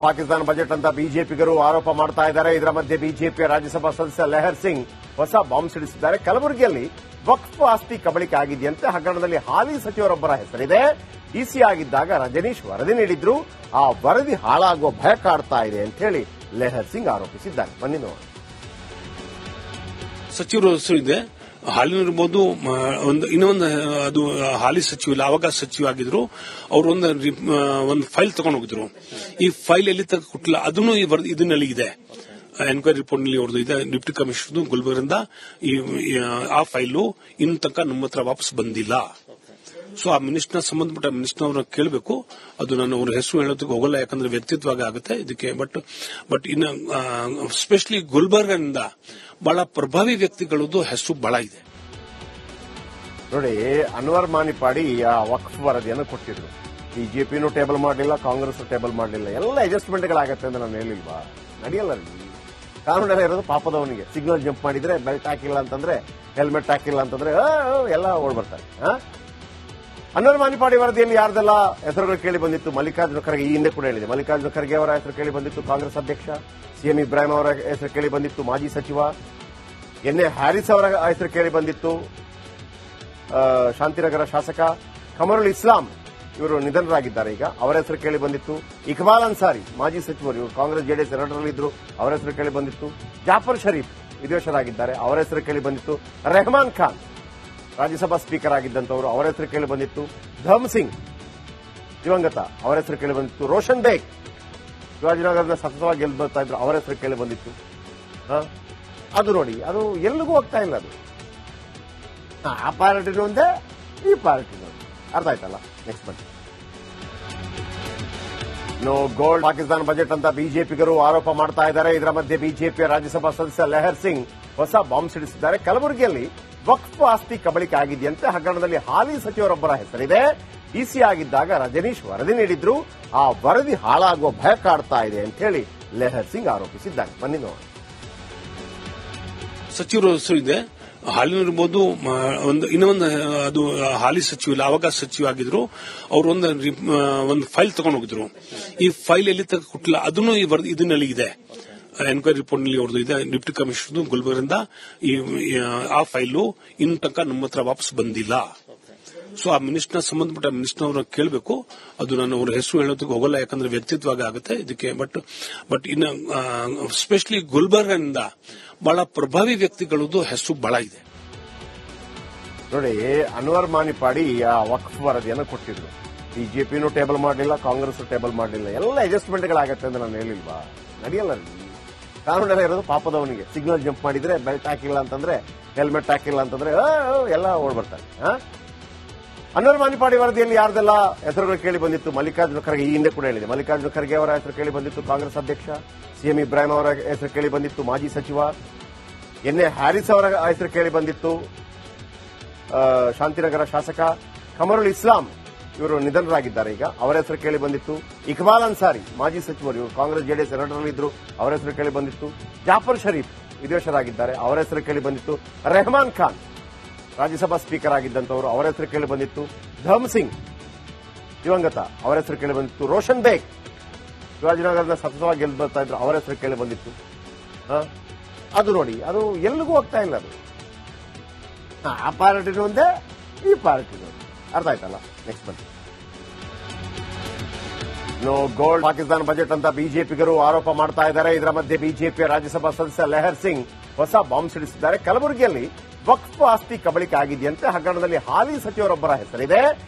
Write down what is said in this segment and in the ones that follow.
Pakistan budget ಅಂತ ಬಿಜೆಪಿಗರು ಆರೋಪ ಮಾಡ್ತಾ ಇದ್ದಾರೆ. ಇದರ ಮಧ್ಯೆ ಬಿಜೆಪಿಯ ರಾಜ್ಯಸಭಾ ಸದಸ್ಯ ಲೆಹರ್ ಸಿಂಗ್ ಹೊಸ ಬಾಂಬ್ ಸಿಡಿಸಿದ್ದಾರೆ. ಕಲಬುರಗಿಯಲ್ಲಿ ವಕ್ಫ್ ಆಸ್ತಿ ಕಬಳಿಕೆ ಆಗಿದೆಯಂತೆ. ಹಗರಣದಲ್ಲಿ ಹಾಲಿ ಸಚಿವರೊಬ್ಬರ ಹೆಸರಿದೆ. ಡಿಸಿ ಆಗಿದ್ದಾಗ ರಜನೀಶ್ ವರದಿ ನೀಡಿದ್ರು. ಆ ವರದಿ ಹಾಳಾಗುವ ಭಯ ಕಾಡ್ತಾ ಇದೆ ಅಂತ ಹೇಳಿ ಲೆಹರ್ ಸಿಂಗ್ ಆರೋಪಿಸಿದ್ದಾರೆ. ಬನ್ನಿ ನೋಡಿ. ಸಚಿವರು ಹೆಸರಿದೆ, ಹಾಲಿನಿರ್ಬೋದು, ಇನ್ನೊಂದು ಅದು ಹಾಲಿ ಸಚಿವ ಇಲ್ಲ, ಅವಾಗ ಸಚಿವ ಆಗಿದ್ರು. ಅವರು ಒಂದು ಫೈಲ್ ತಗೊಂಡು ಹೋಗಿದ್ರು. ಈ ಫೈಲ್ ಎಲ್ಲಿ ಕೊಟ್ಟಿಲ್ಲ, ಅದನ್ನು ಇದನ್ನಲ್ಲಿ ಇದೆ. ಎನ್ಕ್ವೈರಿ ರಿಪೋರ್ಟ್ ನಲ್ಲಿ ಅವ್ರದ್ದು ಇದೆ. ಡಿಪ್ಟಿ ಕಮಿಷನರ್ ಗುಲ್ಬರ್ಗದಿಂದ ಆ ಫೈಲು ಇನ್ನು ತನಕ ನಮ್ಮ ಹತ್ರ ವಾಪಸ್ ಬಂದಿಲ್ಲ. ಸೊ ಆ ಮಿನಿಸ್ಟರ್ ಸಂಬಂಧಪಟ್ಟ ಮಿನಿಸ್ಟರ್ ಅವ್ರನ್ನ ಕೇಳಬೇಕು. ಅದು ನಾನು ಅವ್ರ ಹೆಸರು ಹೇಳೋದಕ್ಕೆ ಹೋಗಲ್ಲ, ಯಾಕಂದ್ರೆ ವ್ಯಕ್ತಿತ್ವ ಆಗುತ್ತೆ ಇದಕ್ಕೆ. ಬಟ್ ಇನ್ನು ಸ್ಪೆಷಲಿ ಗುಲ್ಬರ್ಗದಿಂದ ಬಹಳ ಪ್ರಭಾವಿ ವ್ಯಕ್ತಿಗಳದ್ದು ಹೆಸರು ಬಹಳ ಇದೆ. ನೋಡಿ, ಅನ್ವರ್ ಮಾನಿಪಾಡಿ ಆ ವಕ್ಫ್ ವರದಿಯನ್ನು ಕೊಟ್ಟಿದ್ರು. ಬಿಜೆಪಿನೂ ಟೇಬಲ್ ಮಾಡಲಿಲ್ಲ, ಕಾಂಗ್ರೆಸ್ ಟೇಬಲ್ ಮಾಡಲಿಲ್ಲ. ಎಲ್ಲ ಅಡ್ಜಸ್ಟ್ಮೆಂಟ್ಗಳಾಗತ್ತೆ ಅಂತ ನಾನು ಹೇಳಿಲ್ವಾ? ನಡೆಯಲ್ಲ. ಕಾನೂನೆಲ್ಲ ಇರೋದು ಪಾಪದವನಿಗೆ. ಸಿಗ್ನಲ್ ಜಂಪ್ ಮಾಡಿದ್ರೆ ಬೆಲ್ಟ್ ಹಾಕಿಲ್ಲ ಅಂತಂದ್ರೆ, ಹೆಲ್ಮೆಟ್ ಹಾಕಿಲ್ಲ ಅಂತಂದ್ರೆ ಎಲ್ಲ ಓಡ್ಬರ್ತಾರೆ. ಅನ್ವರ್ ಮಾನಿಪಾಡಿ ವರದಿಯಲ್ಲಿ ಯಾರ್ದೆಲ್ಲ ಹೆಸರುಗಳು ಕೇಳಿ ಬಂದಿತ್ತು? ಮಲ್ಲಿಕಾರ್ಜುನ ಖರ್ಗೆ, ಈ ಹಿಂದೆ ಕೂಡ ಹೇಳಿದೆ. ಮಲ್ಲಿಕಾರ್ಜುನ ಖರ್ಗೆ ಅವರ ಹೆಸರು ಕೇಳಿ ಬಂದಿತ್ತು, ಕಾಂಗ್ರೆಸ್ ಅಧ್ಯಕ್ಷ. ಸಿಎಂ ಇಬ್ರಾಹಿಂ ಅವರ ಹೆಸರು ಕೇಳಿ ಬಂದಿತ್ತು, ಮಾಜಿ ಸಚಿವ. ಎನ್ ಎ ಹ್ಯಾರಿಸ್ ಅವರ ಹೆಸರು ಕೇಳಿ ಬಂದಿತ್ತು, ಶಾಂತಿನಗರ ಶಾಸಕ. ಕಮರುಲ್ ಇಸ್ಲಾಂ ಇವರು ನಿಧನರಾಗಿದ್ದಾರೆ ಈಗ, ಅವರ ಹೆಸರು ಕೇಳಿ ಬಂದಿತ್ತು. ಇಕ್ಬಾಲ್ ಅನ್ಸಾರಿ ಮಾಜಿ ಸಚಿವರು, ಇವರು ಕಾಂಗ್ರೆಸ್ ಜೆಡಿಎಸ್ ಎರಡರಲ್ಲಿದ್ರು, ಅವರ ಹೆಸರು ಕೇಳಿ ಬಂದಿತ್ತು. ಜಾಫರ್ ಶರೀಫ್ ವಿದೇಶರಾಗಿದ್ದಾರೆ, ಅವರ ಹೆಸರು ಕೇಳಿ ಬಂದಿತ್ತು. ರೆಹಮಾನ್ ಖಾನ್ ರಾಜ್ಯಸಭಾ ಸ್ಪೀಕರ್ ಆಗಿದ್ದಂತವರು, ಅವರ ಹೆಸರು ಕೇಳಿ ಬಂದಿತ್ತು. ಧಮ್ ಸಿಂಗ್ ದಿವಂಗತ, ಅವರ ಹೆಸರು ಕೇಳಿ ಬಂದಿತ್ತು. ರೋಷನ್ ಬೇಗ್ ಶಿವಾಜಿನಗರದ ಸತತವಾಗಿ ಗೆದ್ದು ಬರ್ತಾ ಇದ್ರು, ಅವರ ಹೆಸರು ಕೇಳಿ ಬಂದಿತ್ತು. ಅದು ನೋಡಿ, ಅದು ಎಲ್ಲಿಗೂ ಹೋಗ್ತಾ ಇಲ್ಲ. ಅದು ಆ ಪಾರ್ಟಿನೂ ಒಂದೇ, ಈ ಪಾರ್ಟಿನೂ ಒಂದೇ. ಅರ್ಥ ಆಯ್ತಲ್ಲ? ನೆಕ್ಸ್ಟ್ ಬನ್ನಿ. ಗೋಲ್ಡ್ ಪಾಕಿಸ್ತಾನ ಬಜೆಟ್ ಅಂತ ಬಿಜೆಪಿಗರು ಆರೋಪ ಮಾಡ್ತಾ ಇದ್ದಾರೆ. ಇದರ ಮಧ್ಯೆ ಬಿಜೆಪಿಯ ರಾಜ್ಯಸಭಾ ಸದಸ್ಯ ಲೆಹರ್ ಸಿಂಗ್ ಹೊಸ ಬಾಂಬ್ ಸಿಡಿಸಿದ್ದಾರೆ. ಕಲಬುರಗಿಯಲ್ಲಿ ವಕ್ಫ್ ಆಸ್ತಿ ಕಬಳಿಕೆ ಆಗಿದೆಯಂತೆ. ಹಗರಣದಲ್ಲಿ ಹಾಲಿ ಸಚಿವರೊಬ್ಬರ ಹೆಸರಿದೆ. ಡಿಸಿ ಆಗಿದ್ದಾಗ ರಜನೀಶ್ ವರದಿ ನೀಡಿದ್ರು. ಆ ವರದಿ ಹಾಳಾಗುವ ಭಯ ಕಾಡ್ತಾ ಇದೆ ಅಂತ ಹೇಳಿ ಲೆಹರ್ ಸಿಂಗ್ ಆರೋಪಿಸಿದ್ದಾರೆ. ಬನ್ನಿ ನೋಡಿ. ಸಚಿವರು ಹೆಸರಿದೆ, ಹಾಲಿನಿರ್ಬೋದು, ಇನ್ನೊಂದು ಅದು ಹಾಲಿ ಸಚಿವ ಇಲ್ಲ, ಅವಾಗ ಸಚಿವ ಆಗಿದ್ರು. ಅವರು ಒಂದು ಫೈಲ್ ತಗೊಂಡು ಹೋಗಿದ್ರು. ಈ ಫೈಲ್ ಎಲ್ಲಿ ಕೊಟ್ಟಿಲ್ಲ, ಅದನ್ನು ಇದನ್ನಲ್ಲಿ ಇದೆ. ಎನ್ಕ್ವೈರಿ ರಿಪೋರ್ಟ್ ನಲ್ಲಿ ಅವ್ರದ್ದು ಇದೆ. ಡಿಪ್ಟಿ ಕಮಿಷನರ್ ಗುಲ್ಬರ್ಗದಿಂದ ಆ ಫೈಲು ಇನ್ನು ತನಕ ನಮ್ಮ ಹತ್ರ ವಾಪಸ್ ಬಂದಿಲ್ಲ. ಸೊ ಆ ಮಿನಿಸ್ಟರ್ ಸಂಬಂಧಪಟ್ಟ ಮಿನಿಸ್ಟರ್ ಅವ್ರನ್ನ ಕೇಳಬೇಕು. ಅದು ನಾನು ಅವ್ರ ಹೆಸರು ಹೇಳೋದಕ್ಕೆ ಹೋಗಲ್ಲ, ಯಾಕಂದ್ರೆ ವ್ಯಕ್ತಿತ್ವ ಆಗುತ್ತೆ ಇದಕ್ಕೆ. ಬಟ್ ಇನ್ನು ಸ್ಪೆಷಲಿ ಗುಲ್ಬರ್ಗದಿಂದ ಬಹಳ ಪ್ರಭಾವಿ ವ್ಯಕ್ತಿಗಳದ್ದು ಹೆಸರು ಬಹಳ ಇದೆ. ನೋಡಿ, ಅನ್ವರ್ ಮಾನಿಪಾಡಿ ಆ ವಕ್ಫ್ ವರದಿಯನ್ನು ಕೊಟ್ಟಿದ್ರು. ಬಿಜೆಪಿನೂ ಟೇಬಲ್ ಮಾಡಲಿಲ್ಲ, ಕಾಂಗ್ರೆಸ್ ಟೇಬಲ್ ಮಾಡಲಿಲ್ಲ. ಎಲ್ಲ ಅಡ್ಜಸ್ಟ್ಮೆಂಟ್ಗಳಾಗತ್ತೆ ಅಂತ ನಾನು ಹೇಳಿಲ್ವಾ? ನಡೆಯಲ್ಲ. ಕಾನೂನೆಲ್ಲ ಇರೋದು ಪಾಪದವನಿಗೆ. ಸಿಗ್ನಲ್ ಜಂಪ್ ಮಾಡಿದ್ರೆ ಬೆಲ್ಟ್ ಹಾಕಿಲ್ಲ ಅಂತಂದ್ರೆ, ಹೆಲ್ಮೆಟ್ ಹಾಕಿಲ್ಲ ಅಂತಂದ್ರೆ ಎಲ್ಲ ಓಡ್ಬರ್ತಾರೆ. ಅನ್ವರ್ ಮಾನಿಪಾಡಿ ವರದಿಯಲ್ಲಿ ಯಾರ್ದೆಲ್ಲ ಹೆಸರುಗಳು ಕೇಳಿ ಬಂದಿತ್ತು? ಮಲ್ಲಿಕಾರ್ಜುನ ಖರ್ಗೆ, ಈ ಹಿಂದೆ ಕೂಡ ಹೇಳಿದೆ. ಮಲ್ಲಿಕಾರ್ಜುನ ಖರ್ಗೆ ಅವರ ಹೆಸರು ಕೇಳಿ ಬಂದಿತ್ತು, ಕಾಂಗ್ರೆಸ್ ಅಧ್ಯಕ್ಷ. ಸಿಎಂ ಇಬ್ರಾಹಿಂ ಅವರ ಹೆಸರು ಕೇಳಿ ಬಂದಿತ್ತು, ಮಾಜಿ ಸಚಿವ. ಎನ್ ಎ ಹ್ಯಾರಿಸ್ ಅವರ ಹೆಸರು ಕೇಳಿ ಬಂದಿತ್ತು, ಶಾಂತಿನಗರ ಶಾಸಕ. ಕಮರುಲ್ ಇಸ್ಲಾಂ ಇವರು ನಿಧನರಾಗಿದ್ದಾರೆ ಈಗ, ಅವರ ಹೆಸರು ಕೇಳಿ ಬಂದಿತ್ತು. ಇಕ್ಬಾಲ್ ಅನ್ಸಾರಿ ಮಾಜಿ ಸಚಿವರು, ಇವರು ಕಾಂಗ್ರೆಸ್ ಜೆಡಿಎಸ್ ಎರಡರಲ್ಲಿದ್ರು, ಅವರ ಹೆಸರು ಕೇಳಿ ಬಂದಿತ್ತು. ಜಾಫರ್ ಶರೀಫ್ ವಿದೇಶರಾಗಿದ್ದಾರೆ, ಅವರ ಹೆಸರು ಕೇಳಿ ಬಂದಿತ್ತು. ರೆಹಮಾನ್ ಖಾನ್ ರಾಜ್ಯಸಭಾ ಸ್ಪೀಕರ್ ಆಗಿದ್ದಂತವರು, ಅವರ ಹೆಸರು ಕೇಳಿ ಬಂದಿತ್ತು. ಧಮ್ ಸಿಂಗ್ ದಿವಂಗತ, ಅವರ ಹೆಸರು ಕೇಳಿ ಬಂದಿತ್ತು. ರೋಷನ್ ಬೇಗ್ ಶಿವಾಜಿನಗರದ ಸತತವಾಗಿ ಗೆದ್ದು ಬರ್ತಾ ಇದ್ರು, ಅವರ ಹೆಸರು ಕೇಳಿ ಬಂದಿತ್ತು. ಅದು ನೋಡಿ, ಅದು ಎಲ್ಲಿಗೂ ಹೋಗ್ತಾ ಇಲ್ಲ. ಅದು ಆ ಪಾರ್ಟಿನೂ ಒಂದೇ, ಈ ಪಾರ್ಟಿನೂ ಒಂದೇ. ಅರ್ಥ ಆಯ್ತಲ್ಲ? ನೆಕ್ಸ್ಟ್ ಬನ್ನಿ. ಗೋಲ್ಡ್ ಪಾಕಿಸ್ತಾನ ಬಜೆಟ್ ಅಂತ ಬಿಜೆಪಿಗರು ಆರೋಪ ಮಾಡ್ತಾ ಇದ್ದಾರೆ. ಇದರ ಮಧ್ಯೆ ಬಿಜೆಪಿಯ ರಾಜ್ಯಸಭಾ ಸದಸ್ಯ ಲೆಹರ್ ಸಿಂಗ್ ಹೊಸ ಬಾಂಬ್ ಸಿಡಿಸಿದ್ದಾರೆ. ಕಲಬುರಗಿಯಲ್ಲಿ ವಕ್ಫ್ ಆಸ್ತಿ ಕಬಳಿಕೆ ಆಗಿದೆಯಂತೆ. ಹಗರಣದಲ್ಲಿ ಹಾಲಿ ಸಚಿವರೊಬ್ಬರ ಹೆಸರಿದೆ.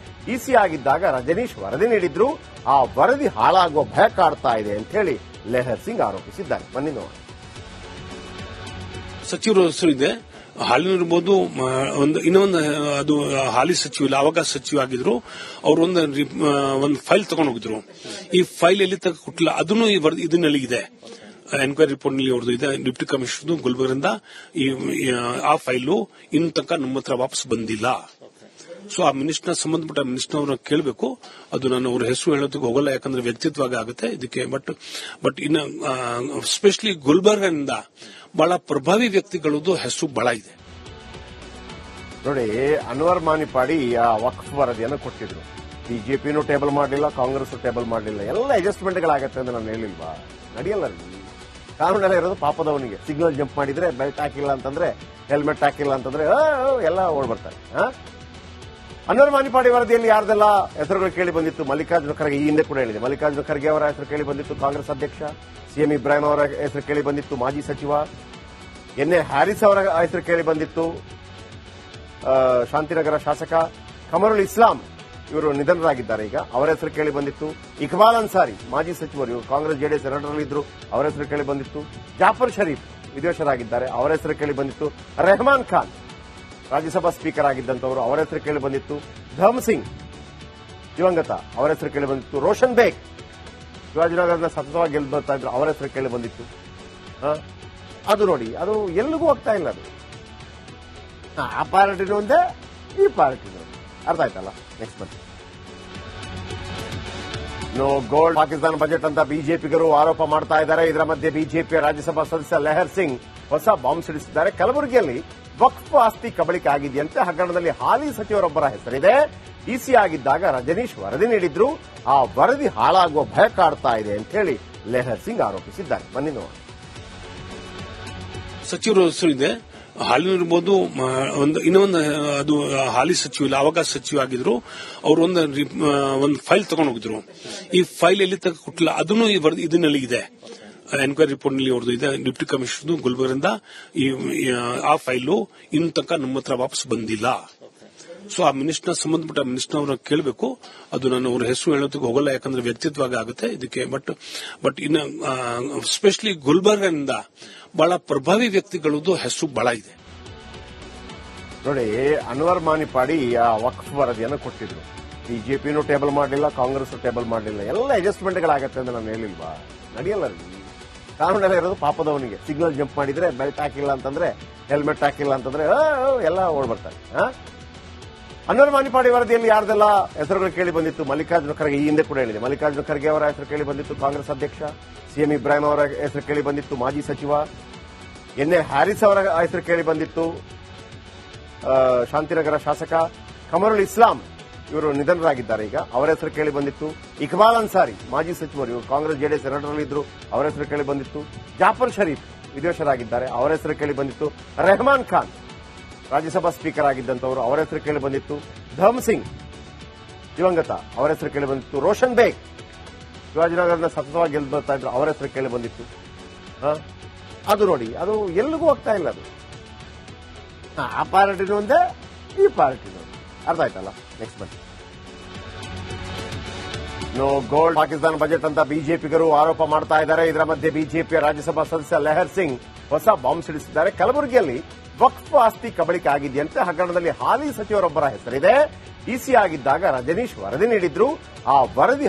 ಡಿಸಿ ಆಗಿದ್ದಾಗ ರಜನೀಶ್ ವರದಿ ನೀಡಿದ್ರು. ಆ ವರದಿ ಹಾಳಾಗುವ ಭಯ ಕಾಡ್ತಾ ಇದೆ ಅಂತ ಹೇಳಿ ಲೆಹರ್ ಸಿಂಗ್ ಆರೋಪಿಸಿದ್ದಾರೆ. ಬನ್ನಿ ನೋಡಿ. ಸಚಿವರು ಹೆಸರಿದೆ, ಹಾಲಿನಿರ್ಬೋದು, ಇನ್ನೊಂದು ಅದು ಹಾಲಿ ಸಚಿವ ಇಲ್ಲ, ಅವಾಗ ಸಚಿವ ಆಗಿದ್ರು. ಅವರು ಒಂದು ಫೈಲ್ ತಗೊಂಡು ಹೋಗಿದ್ರು. ಈ ಫೈಲ್ ಎಲ್ಲಿ ಕೊಟ್ಟಿಲ್ಲ, ಅದನ್ನು ಇದನ್ನಲ್ಲಿ ಇದೆ. ಎನ್ಕ್ವೈರಿ ರಿಪೋರ್ಟ್ ನಲ್ಲಿ ಅವ್ರದ್ದು ಇದೆ. ಡಿಪ್ಟಿ ಕಮಿಷನರ್ ಗುಲ್ಬರ್ಗದಿಂದ ಆ ಫೈಲು ಇನ್ನು ತನಕ ನಮ್ಮ ಹತ್ರ ವಾಪಸ್ ಬಂದಿಲ್ಲ. ಸೊ ಆ ಮಿನಿಸ್ಟರ್ ಸಂಬಂಧಪಟ್ಟ ಮಿನಿಸ್ಟರ್ ಅವ್ರನ್ನ ಕೇಳಬೇಕು. ಅದು ನಾನು ಅವ್ರ ಹೆಸರು ಹೇಳೋದಕ್ಕೆ ಹೋಗಲ್ಲ, ಯಾಕಂದ್ರೆ ವ್ಯಕ್ತಿತ್ವ ಆಗುತ್ತೆ ಇದಕ್ಕೆ. ಬಟ್ ಇನ್ನು ಸ್ಪೆಷಲಿ ಗುಲ್ಬರ್ಗದಿಂದ ಬಹಳ ಪ್ರಭಾವಿ ವ್ಯಕ್ತಿಗಳದ್ದು ಹೆಸರು ಬಹಳ ಇದೆ. ನೋಡಿ, ಅನ್ವರ್ ಮಾನಿಪಾಡಿ ಆ ವಕ್ಫ್ ವರದಿಯನ್ನು ಕೊಟ್ಟಿದ್ರು. ಬಿಜೆಪಿನೂ ಟೇಬಲ್ ಮಾಡಲಿಲ್ಲ, ಕಾಂಗ್ರೆಸ್ ಟೇಬಲ್ ಮಾಡಲಿಲ್ಲ. ಎಲ್ಲ ಅಡ್ಜಸ್ಟ್ಮೆಂಟ್ಗಳಾಗತ್ತೆ ಅಂತ ನಾನು ಹೇಳಿಲ್ವಾ? ನಡೆಯಲ್ಲ ರೀ. ಕಾನೂನೆಲ್ಲ ಇರೋದು ಪಾಪದವನಿಗೆ. ಸಿಗ್ನಲ್ ಜಂಪ್ ಮಾಡಿದ್ರೆ ಬೆಲ್ಟ್ ಹಾಕಿಲ್ಲ ಅಂತಂದ್ರೆ, ಹೆಲ್ಮೆಟ್ ಹಾಕಿಲ್ಲ ಅಂತಂದ್ರೆ ಎಲ್ಲ ಓಡ್ಬರ್ತಾರೆ. ಅನ್ವರ್ ಮಾನಿಪಾಡಿ ವರದಿಯಲ್ಲಿ ಯಾರ್ದೆಲ್ಲ ಹೆಸರುಗಳು ಕೇಳಿ ಬಂದಿತ್ತು? ಮಲ್ಲಿಕಾರ್ಜುನ ಖರ್ಗೆ, ಈ ಹಿಂದೆ ಕೂಡ ಹೇಳಿದೆ, ಮಲ್ಲಿಕಾರ್ಜುನ ಖರ್ಗೆ ಅವರ ಹೆಸರು ಕೇಳಿ ಬಂದಿತ್ತು, ಕಾಂಗ್ರೆಸ್ ಅಧ್ಯಕ್ಷ. ಸಿಎಂ ಇಬ್ರಾಹಿಂ ಅವರ ಹೆಸರು ಕೇಳಿ ಬಂದಿತ್ತು, ಮಾಜಿ ಸಚಿವ. ಎನ್ ಎ ಹ್ಯಾರಿಸ್ ಅವರ ಹೆಸರು ಕೇಳಿ ಬಂದಿತ್ತು, ಶಾಂತಿನಗರ ಶಾಸಕ. ಕಮರುಲ್ ಇಸ್ಲಾಂ ಇವರು ನಿಧನರಾಗಿದ್ದಾರೆ ಈಗ, ಅವರ ಹೆಸರು ಕೇಳಿ ಬಂದಿತ್ತು. ಇಕ್ಬಾಲ್ ಅನ್ಸಾರಿ ಮಾಜಿ ಸಚಿವರು, ಇವರು ಕಾಂಗ್ರೆಸ್ ಜೆಡಿಎಸ್ ಎರಡರಲ್ಲಿದ್ದರು, ಅವರ ಹೆಸರು ಕೇಳಿ ಬಂದಿತ್ತು. ಜಾಫರ್ ಶರೀಫ್ ವಿದೇಶರಾಗಿದ್ದಾರೆ, ಅವರ ಹೆಸರು ಕೇಳಿ ಬಂದಿತ್ತು. ರೆಹಮಾನ್ ಖಾನ್ ರಾಜ್ಯಸಭಾ ಸ್ಪೀಕರ್ ಆಗಿದ್ದಂತವರು, ಅವರ ಹೆಸರು ಕೇಳಿ ಬಂದಿತ್ತು. ಧಮ್ ಸಿಂಗ್ ದಿವಂಗತ, ಅವರ ಹೆಸರು ಕೇಳಿ ಬಂದಿತ್ತು. ರೋಷನ್ ಬೇಗ್ ಶಿವಾಜಿನಗರದ ಸತತವಾಗಿ ಗೆದ್ದು ಬರ್ತಾ ಇದ್ರು, ಅವರ ಹೆಸರು ಕೇಳಿ ಬಂದಿತ್ತು. ಅದು ನೋಡಿ, ಅದು ಎಲ್ಲಿಗೂ ಹೋಗ್ತಾ ಇಲ್ಲ. ಅದು ಆ ಪಾರ್ಟಿನೂ ಒಂದೇ, ಈ ಪಾರ್ಟಿನೂ ಒಂದೇ. ಅರ್ಥ ಆಯ್ತಲ್ಲ? ನೆಕ್ಸ್ಟ್ ಬನ್ನಿ. ಗೋಲ್ಡ್ ಪಾಕಿಸ್ತಾನ ಬಜೆಟ್ ಅಂತ ಬಿಜೆಪಿಗರು ಆರೋಪ ಮಾಡ್ತಾ ಇದ್ದಾರೆ. ಇದರ ಮಧ್ಯೆ ಬಿಜೆಪಿಯ ರಾಜ್ಯಸಭಾ ಸದಸ್ಯ ಲೆಹರ್ ಸಿಂಗ್ ಹೊಸ ಬಾಂಬ್ ಸಿಡಿಸಿದ್ದಾರೆ. ಕಲಬುರಗಿಯಲ್ಲಿ ವಕ್ಫ್ ಆಸ್ತಿ ಕಬಳಿಕೆ ಆಗಿದೆಯಂತೆ. ಹಗರಣದಲ್ಲಿ ಹಾಲಿ ಸಚಿವರೊಬ್ಬರ ಹೆಸರಿದೆ. ಡಿಸಿ ಆಗಿದ್ದಾಗ ರಜನೀಶ್ ವರದಿ ನೀಡಿದ್ರು. ಆ ವರದಿ ಹಾಳಾಗುವ ಭಯ ಕಾಡ್ತಾ ಇದೆ ಅಂತ ಹೇಳಿ ಲೆಹರ್ ಸಿಂಗ್ ಆರೋಪಿಸಿದ್ದಾರೆ. ಬನ್ನಿ ನೋಡೋಣ. ಸಚಿವರು ಹೆಸರು ಇದೆ, ಹಾಲಿನಿರ್ಬೋದು. ಇನ್ನೊಂದು ಅದು ಹಾಲಿ ಸಚಿವ ಇಲ್ಲ, ಅವಾಗ ಸಚಿವ ಆಗಿದ್ರು. ಅವರು ಒಂದು ಫೈಲ್ ತಗೊಂಡು ಹೋಗಿದ್ರು. ಈ ಫೈಲ್ ಎಲ್ಲಿ ತಗ ಕೊಟ್ಟಿಲ್ಲ, ಅದನ್ನು ಇದನ್ನಲ್ಲಿ ಇದೆ, ಎನ್ಕ್ವೈರಿ ರಿಪೋರ್ಟ್ ನಲ್ಲಿ ಅವ್ರದ್ದು ಇದೆ. ಡಿಪ್ಟಿ ಕಮಿಷನರ್ ಗುಲ್ಬರ್ಗದಿಂದ ಆ ಫೈಲು ಇನ್ನು ತನಕ ನಮ್ಮ ಹತ್ರ ವಾಪಸ್ ಬಂದಿಲ್ಲ. ಸೊ ಆ ಮಿನಿಸ್ಟರ್ ಸಂಬಂಧಪಟ್ಟ ಮಿನಿಸ್ಟರ್ ಅವ್ರನ್ನ ಕೇಳಬೇಕು. ಅದು ನಾನು ಅವ್ರ ಹೆಸರು ಹೇಳೋದಕ್ಕೆ ಹೋಗಲ್ಲ, ಯಾಕಂದ್ರೆ ವ್ಯಕ್ತಿತ್ವ ಆಗುತ್ತೆ ಇದಕ್ಕೆ. ಬಟ್ ಇನ್ನು ಸ್ಪೆಷಲಿ ಗುಲ್ಬರ್ಗದಿಂದ ಬಹಳ ಪ್ರಭಾವಿ ವ್ಯಕ್ತಿಗಳದ್ದು ಹೆಸರು ಬಹಳ ಇದೆ. ನೋಡಿ, ಅನ್ವರ್ ಮಾನಿಪಾಡಿ ಆ ವಕ್ಫ್ ವರದಿಯನ್ನು ಕೊಟ್ಟಿದ್ರು. ಬಿಜೆಪಿನೂ ಟೇಬಲ್ ಮಾಡಲಿಲ್ಲ, ಕಾಂಗ್ರೆಸ್ ಟೇಬಲ್ ಮಾಡಲಿಲ್ಲ. ಎಲ್ಲ ಅಡ್ಜಸ್ಟ್ಮೆಂಟ್ಗಳಾಗತ್ತೆ ಅಂತ ನಾನು ಹೇಳಿಲ್ವಾ? ನಡೆಯಲ್ಲ ರೀ. ಕಾನೂನೆಲ್ಲ ಇರೋದು ಪಾಪದವನಿಗೆ. ಸಿಗ್ನಲ್ ಜಂಪ್ ಮಾಡಿದ್ರೆ ಬೆಲ್ಟ್ ಹಾಕಿಲ್ಲ ಅಂತಂದ್ರೆ, ಹೆಲ್ಮೆಟ್ ಹಾಕಿಲ್ಲ ಅಂತಂದ್ರೆ ಎಲ್ಲ ಓಡ್ಬರ್ತಾರೆ. ಅನ್ವರ್ ಮಾನಿಪಾಡಿ ವರದಿಯಲ್ಲಿ ಯಾರ್ದೆಲ್ಲ ಹೆಸರುಗಳು ಕೇಳಿ ಬಂದಿತ್ತು? ಮಲ್ಲಿಕಾರ್ಜುನ ಖರ್ಗೆ, ಈ ಹಿಂದೆ ಕೂಡ ಹೇಳಿದೆ, ಮಲ್ಲಿಕಾರ್ಜುನ ಖರ್ಗೆ ಅವರ ಹೆಸರು ಕೇಳಿ ಬಂದಿತ್ತು, ಕಾಂಗ್ರೆಸ್ ಅಧ್ಯಕ್ಷ. ಸಿಎಂ ಇಬ್ರಾಹಿಂ ಅವರ ಹೆಸರು ಕೇಳಿ ಬಂದಿತ್ತು, ಮಾಜಿ ಸಚಿವ. ಎನ್ ಎ ಹ್ಯಾರಿಸ್ ಅವರ ಹೆಸರು ಕೇಳಿ ಬಂದಿತ್ತು, ಶಾಂತಿನಗರ ಶಾಸಕ. ಕಮರುಲ್ ಇಸ್ಲಾಂ ಇವರು ನಿಧನರಾಗಿದ್ದಾರೆ ಈಗ, ಅವರ ಹೆಸರು ಕೇಳಿ ಬಂದಿತ್ತು. ಇಕ್ಬಾಲ್ ಅನ್ಸಾರಿ ಮಾಜಿ ಸಚಿವರು, ಇವರು ಕಾಂಗ್ರೆಸ್ ಜೆಡಿಎಸ್ ಎರಡರಲ್ಲಿದ್ದರು, ಅವರ ಹೆಸರು ಕೇಳಿ ಬಂದಿತ್ತು. ಜಾಫರ್ ಶರೀಫ್ ವಿದೇಶರಾಗಿದ್ದಾರೆ, ಅವರ ಹೆಸರು ಕೇಳಿ ಬಂದಿತ್ತು. ರೆಹಮಾನ್ ಖಾನ್ ರಾಜ್ಯಸಭಾ ಸ್ಪೀಕರ್ ಆಗಿದ್ದಂತವರು, ಅವರ ಹೆಸರು ಕೇಳಿ ಬಂದಿತ್ತು. ಧಮ್ ಸಿಂಗ್ ದಿವಂಗತ, ಅವರ ಹೆಸರು ಕೇಳಿ ಬಂದಿತ್ತು. ರೋಷನ್ ಬೇಗ್ ಶಿವಾಜಿನಗರದ ಸತತವಾಗಿ ಗೆದ್ದು ಬರ್ತಾ ಇದ್ರು, ಅವರ ಹೆಸರು ಕೇಳಿ ಬಂದಿತ್ತು. ಅದು ನೋಡಿ, ಅದು ಎಲ್ಲಿಗೂ ಹೋಗ್ತಾ ಇಲ್ಲ. ಅದು ಆ ಪಾರ್ಟಿನೂ ಒಂದೇ, ಈ ಪಾರ್ಟಿನೂ ಒಂದೇ. ಅರ್ಥ ಆಯ್ತಲ್ಲ? ನೆಕ್ಸ್ಟ್ ಬನ್ನಿ. ಗೋಲ್ಡ್ ಪಾಕಿಸ್ತಾನ ಬಜೆಟ್ ಅಂತ ಬಿಜೆಪಿಗರು ಆರೋಪ ಮಾಡ್ತಾ ಇದ್ದಾರೆ. ಇದರ ಮಧ್ಯೆ ಬಿಜೆಪಿಯ ರಾಜ್ಯಸಭಾ ಸದಸ್ಯ ಲೆಹರ್ ಸಿಂಗ್ ಹೊಸ ಬಾಂಬ್ ಸಿಡಿಸಿದ್ದಾರೆ. ಕಲಬುರಗಿಯಲ್ಲಿ ವಕ್ಫ್ ಆಸ್ತಿ ಕಬಳಿಕೆ ಆಗಿದೆಯಂತೆ. ಹಗರಣದಲ್ಲಿ ಹಾಲಿ ಸಚಿವರೊಬ್ಬರ ಹೆಸರಿದೆ. ಡಿಸಿ ಆಗಿದ್ದಾಗ ರಜನೀಶ್ ವರದಿ ನೀಡಿದ್ರು. ಆ ವರದಿ